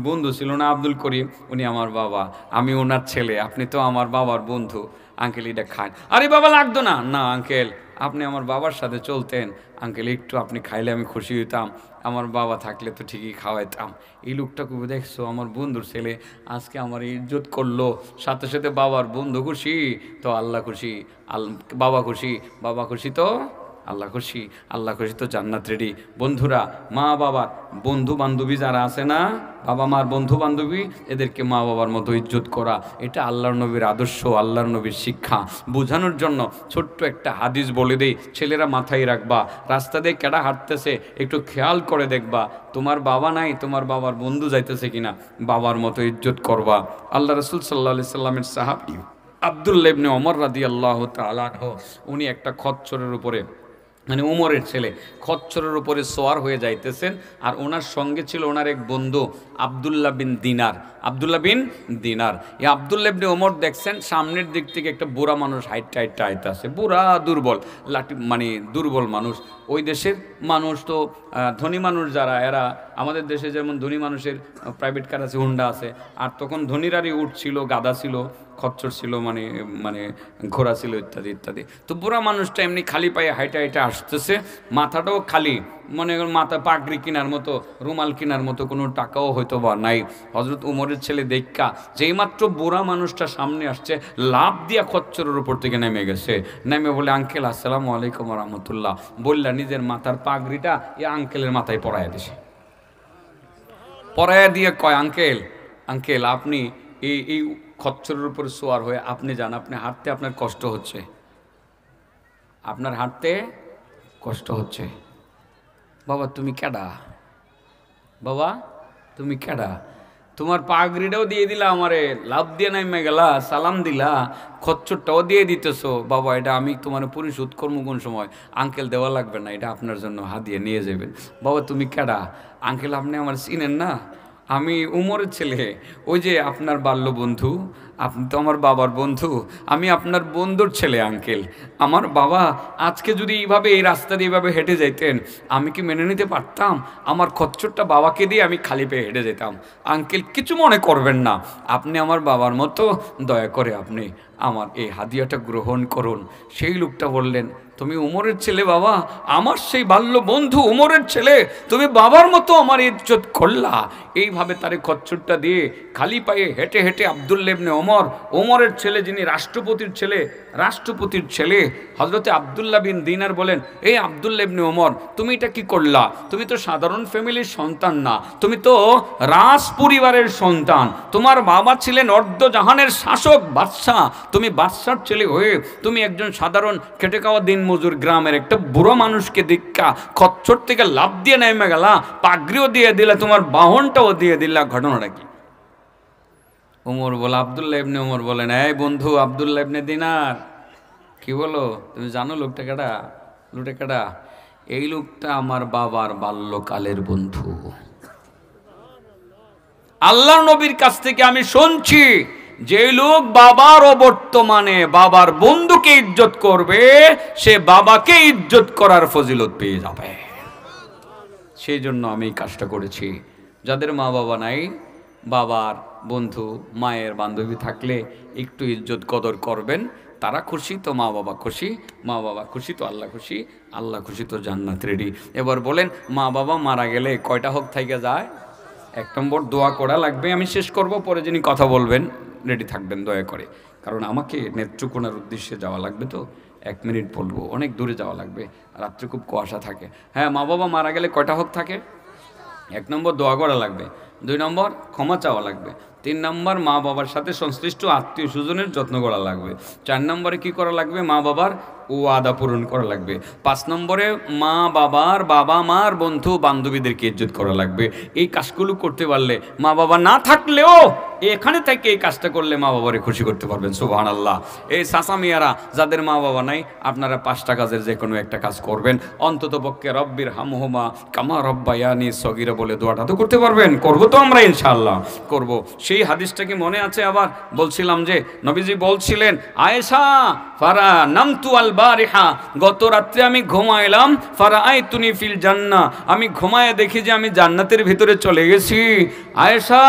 বন্ধু ছিল না আব্দুল করিম, উনি আমার বাবা, আমি ওনার ছেলে, আপনি তো আমার বাবার বন্ধু, আঙ্কেল এটা খান। আরে বাবা লাগতো না, না আঙ্কেল আপনি আমার বাবার সাথে চলতেন আঙ্কেল, একটু আপনি খাইলে আমি খুশি হইতাম, আমার বাবা থাকলে তো ঠিকই খাওয়াইতাম। এই লোকটা খুবই দেখছো আমার বন্ধুর ছেলে আজকে আমার ইজ্জত করলো, সাথে সাথে বাবার বন্ধু খুশি তো আল্লাহ খুশি, বাবা খুশি, বাবা খুশি তো আল্লাহ খুশি, আল্লাহ খুশি তো জান্নাত রেডি। বন্ধুরা, মা বাবার বন্ধু বান্ধবী যারা আছে না, বাবা মার বন্ধু বান্ধবী, এদেরকে মা বাবার মতো ইজ্জত করা, এটা আল্লাহর নবীর আদর্শ, আল্লাহর নবীর শিক্ষা। বোঝানোর জন্য ছোট্ট একটা হাদিস বলে দেই, ছেলেরা মাথায় রাখবা, রাস্তা দিয়ে কেডা হাঁটতেছে একটু খেয়াল করে দেখবা, তোমার বাবা নাই, তোমার বাবার বন্ধু যাইতেছে কিনা, বাবার মতো ইজ্জত করবা। আল্লাহ রসুল সাল্লাল্লাহু আলাইহি সাল্লামের সাহাবী আব্দুল্লাহ ইবনে ওমর রাদিয়াল্লাহু তাআলা আনহু, উনি একটা খচ্চরের উপরে, মানে উমরের ছেলে, খচ্চরের উপরে সোয়ার হয়ে যাইতেছেন, আর ওনার সঙ্গে ছিল ওনার এক বন্ধু আব্দুল্লাহ বিন দিনার। আব্দুল্লাহ বিন দিনার, এই আব্দুল্লাহ ইবনে ওমর দেখছেন সামনের দিক থেকে একটা বুড়া মানুষ হাইটটা আইতে আছে, বুড়া দুর্বল, লাঠি মানে দুর্বল মানুষ। ওই দেশের মানুষ তো ধনী মানুষ যারা, এরা আমাদের দেশে যেমন ধনী মানুষের প্রাইভেট কার আছে, হুন্ডা আছে, আর তখন ধনীরারই উট ছিল, গাদা ছিল, খচ্চর ছিল, মানে মানে ঘোড়া ছিল, ইত্যাদি ইত্যাদি। তো বুড়া মানুষটা এমনি খালি পায়ে হাইটা হাইটা আসতেছে, মাথাটাও খালি, মনে করেন মাথা পাগড়ি কেনার মতো, রুমাল কেনার মতো কোনো টাকাও হয়তো বা নাই। হযরত উমরের ছেলে দেখা যেইমাত্র বুড়া মানুষটা সামনে আসছে, লাফ দিয়া খচ্চরের উপর থেকে নেমে গেছে, নেমে বলে আঙ্কেল আসসালামু আলাইকুম রহমতুল্লাহ, বললা নিজের মাথার পাগড়িটা এ আঙ্কেলের মাথায় পরাইয়া দিছে, পরাইয়া দিয়ে কয় আঙ্কেল আঙ্কেল আপনি এই খচ্চরের উপর সোয়ার হয়ে আপনি যান, আপনি হাঁটতে আপনার কষ্ট হচ্ছে, আপনার হাঁটতে কষ্ট হচ্ছে। বাবা তুমি কেডা, বাবা তুমি কেডা, তোমার পাগড়িটাও দিয়ে দিলা, আমারে লাভ দিয়ে নাইমে গেলা, সালাম দিলা, খচ্চরটাও দিয়ে দিতেছো, বাবা এটা আমি তোমার পরিশোধ করবো কোন সময়, আঙ্কেল দেওয়া লাগবে না, এটা আপনার জন্য হাদিয়ে নিয়ে যাবেন। বাবা তুমি কেডা, আঙ্কেল আপনি আমার চিনেন না, আমি উমরের ছেলে, ওই যে আপনার বাল্য বন্ধু, আপনি তো আমার বাবার বন্ধু, আমি আপনার বন্ধুর ছেলে আঙ্কেল। আমার বাবা আজকে যদি এইভাবে এই রাস্তা দিয়ে এইভাবে হেঁটে যাইতেন, আমি কি মেনে নিতে পারতাম? আমার খচ্চরটা বাবাকে দিয়ে আমি খালি পেয়ে হেঁটে যেতাম। আঙ্কেল কিছু মনে করবেন না, আপনি আমার বাবার মতো, দয়া করে আপনি আমার এই হাদিয়াটা গ্রহণ করুন। সেই লোকটা বললেন তুমি উমরের ছেলে বাবা, আমার সেই বাল্য বন্ধু উমরের ছেলে, তুমি বাবার মতো আমার ইজ্জত করলা। এইভাবে তারে খচ্চরটা দিয়ে খালি পায়ে হেঁটে হেঁটে আব্দুল্লাহ ইবনে ওমর, ওমরের ছেলে যিনি রাষ্ট্রপতির ছেলে হযরতে আব্দুল্লাহ বিন দিনার বলেন, এই আব্দুল্লাহ ইবনে ওমর তুমি এটা কি করলা? তুমি তো সাধারণ ফ্যামিলির সন্তান না, তুমি তো রাজ পরিবারের সন্তান, তোমার বাবা ছিলেন অর্ধজাহানের শাসক বাদশাহ, তুমি বাদশার ছেলে হয়ে তুমি একজন সাধারণ খেটে খাওয়া দিন মজুর গ্রামের একটা বুড়ো মানুষকে দীক্ষা খচ্চর থেকে লাভ দিয়ে নেমে গেলা, পাগড়িও দিয়ে দিলা, তোমার বাহনটাও দিয়ে দিলা, ঘটনাটা কি? ওমর বলে, আব্দুল্লাহ ইবনে ওমর বলেন, এই বন্ধু আব্দুল্লাহ ইবনে দিনার, কি বলো তুমি জানো লোকটা কেডা? লোকটা কেডা? এই লোকটা আমার বাবার বাল্যকালের বন্ধু। আল্লাহ নবীর কাছ থেকে আমি শুনছি, যে লোক বাবার অবর্তমানে বাবার বন্ধুকে ইজ্জত করবে, সে বাবাকে ইজ্জত করার ফজিলত পেয়ে যাবে। সেই জন্য আমি এই কাজটা করেছি। যাদের মা বাবা নাই, বাবার বন্ধু মায়ের বান্ধবী থাকলে একটু ইজ্জত কদর করবেন, তারা খুশি তো মা বাবা খুশি, মা বাবা খুশি তো আল্লাহ খুশি, আল্লাহ খুশি তো জান্নাত রেডি। এবার বলেন, মা বাবা মারা গেলে কয়টা হক থাইকা যায়? 1 নম্বর দোয়া করা লাগবে। আমি শেষ করব, পরে যিনি কথা বলবেন রেডি থাকবেন দয়া করে, কারণ আমাকে নেত্রকোনার উদ্দেশ্যে যাওয়া লাগবে, তো 1 মিনিট বলবো, অনেক দূরে যাওয়া লাগবে, রাত্রে খুব কুয়াশা থাকে। হ্যাঁ, মা বাবা মারা গেলে কয়টা হক থাকে? 1 নম্বর দোয়া করা লাগবে, 2 নম্বর ক্ষমা চাওয়া লাগবে, 3 নম্বর মা বাবার সাথে সংশ্লিষ্ট আত্মীয় স্বজনের যত্ন করা লাগবে, 4 নম্বরে কি করা লাগবে? মা বাবার ওয়াদা পূরণ করা লাগবে, 5 নম্বরে মা বাবার বাবা মার বন্ধু বান্ধবীদেরকে ইজ্জত করা লাগবে। এই কাজগুলো করতে পারলে, মা বাবা না থাকলেও এখানে থেকে এই কাজটা করলে মা বাবারে খুশি করতে পারবেন। সুবহানাল্লাহ। এই চাচা মিয়ারা যাদের মা বাবা নাই, আপনারা 5টা কাজের যে কোনো একটা কাজ করবেন, অন্তত পক্ষে রব্বির হামহুমা কামা রব্বায়ানি সগীরা বলে দোয়াটা তো করতে পারবেন। করবো তো আমরা ইনশাআল্লাহ, করব। সেই হাদিসটা কি মনে আছে? আবার বলছিলাম যে নবীজি বলছিলেন, আয়েশা ফারা নামতু আল বারিহা, গত রাত্রে আমি ঘুমাইলাম, ফারা আইতুনি ফিল জান্নাহ, আমি ঘুমায়ে দেখি যে আমি জান্নাতের ভিতরে চলে গেছি। আয়েশা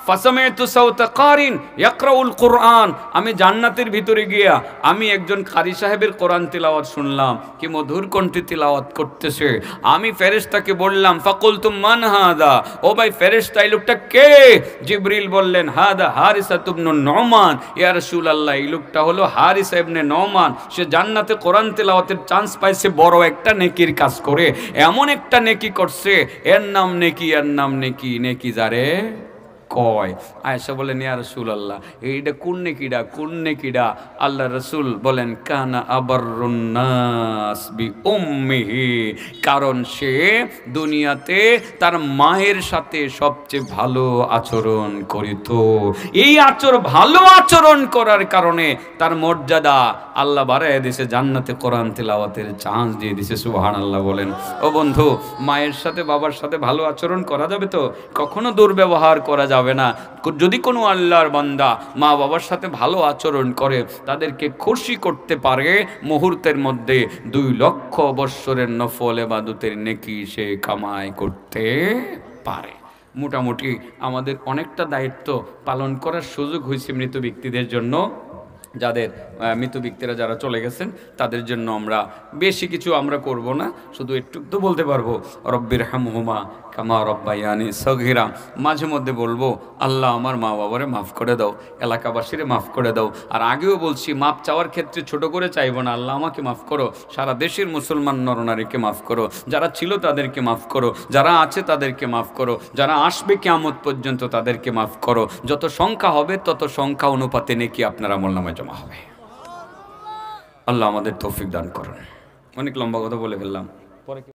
ফাসামিতু সাউতা কারিন ইয়াকরাউল কুরআন, আমি জান্নাতের ভিতরে গিয়া আমি একজন কারি সাহেবের কোরআন তিলাওয়াত শুনলাম, কি মধুর কণ্ঠে তিলাওয়াত করতেছে। আমি ফেরেশতাকে বললাম ফাকুলতু মান হাদা, ও ভাই ফেরেশতা এই লোকটা কে? জিবরিল বললেন হাদা হারিসা ইবনে নুমান, ইয়া রাসূলুল্লাহ এই লোকটা হলো হারিসা ইবনে নুমান, সে জান্নাতে কোরআন তিলাওয়াতের চান্স পাইছে বড় একটা নেকির কাজ করে, এমন একটা নেকি করছে এর নাম নেকি, এর নাম নেকি, নেকি যারে কয়। আয়েশা বলেন ইয়া রাসূলুল্লাহ এইটা কোন নেকিডা, কোন নেকিডা? আল্লাহ রাসূল বলেন কানা আবাররুন নাস বি উম্মিহি, কারণ সে দুনিয়াতে তার মায়ের সাথে সবচেয়ে ভালো আচরণ করিত। এই ভালো আচরণ করার কারণে তার মর্যাদা আল্লাহ বাড়ায় দিয়েছে, জান্নাতে কোরআন তিলাওয়াতের চান্স দিয়ে দিয়েছে। সুবহানাল্লাহ বলেন। ও বন্ধু, মায়ের সাথে বাবার সাথে ভালো আচরণ করা যাবে তো? কখনো দুর্ব্যবহার করা যাবে না। যদি কোনো আল্লাহর বান্দা মা বাবার সাথে ভালো আচরণ করে, তাদেরকে খুশি করতে পারে, মুহূর্তের মধ্যে 2 লক্ষ বৎসরের নফল ইবাদতের নেকি সে কামাই করতে পারে। মোটামুটি আমাদের অনেকটা দায়িত্ব পালন করার সুযোগ হয়েছে মৃত ব্যক্তিদের জন্য। যাদের মৃত ব্যক্তিরা যারা চলে গেছেন তাদের জন্য আমরা বেশি কিছু আমরা করব না, শুধু একটু তো বলতে পারবো রব্বির হামহুমা কামা রব্বায়ানি সগীরা। মাঝে মধ্যে বলবো আল্লাহ আমার মা বাবারে মাফ করে দাও, এলাকাবাসীরে মাফ করে দাও। আর আগেও বলছি মাফ চাওয়ার ক্ষেত্রে ছোট করে চাইবো না, আল্লাহ আমাকে মাফ করো, সারা দেশের মুসলমান নরনারীকে মাফ করো, যারা ছিল তাদেরকে মাফ করো, যারা আছে তাদেরকে মাফ করো, যারা আসবে কিয়ামত পর্যন্ত তাদেরকে মাফ করো। যত সংখ্যা হবে তত সংখ্যা অনুপাতে নেকি আপনার আমলনামায় জমা হবে। আল্লাহ আমাদের তৌফিক দান করুন। অনেক লম্বা কথা বলে ফেললাম। পরে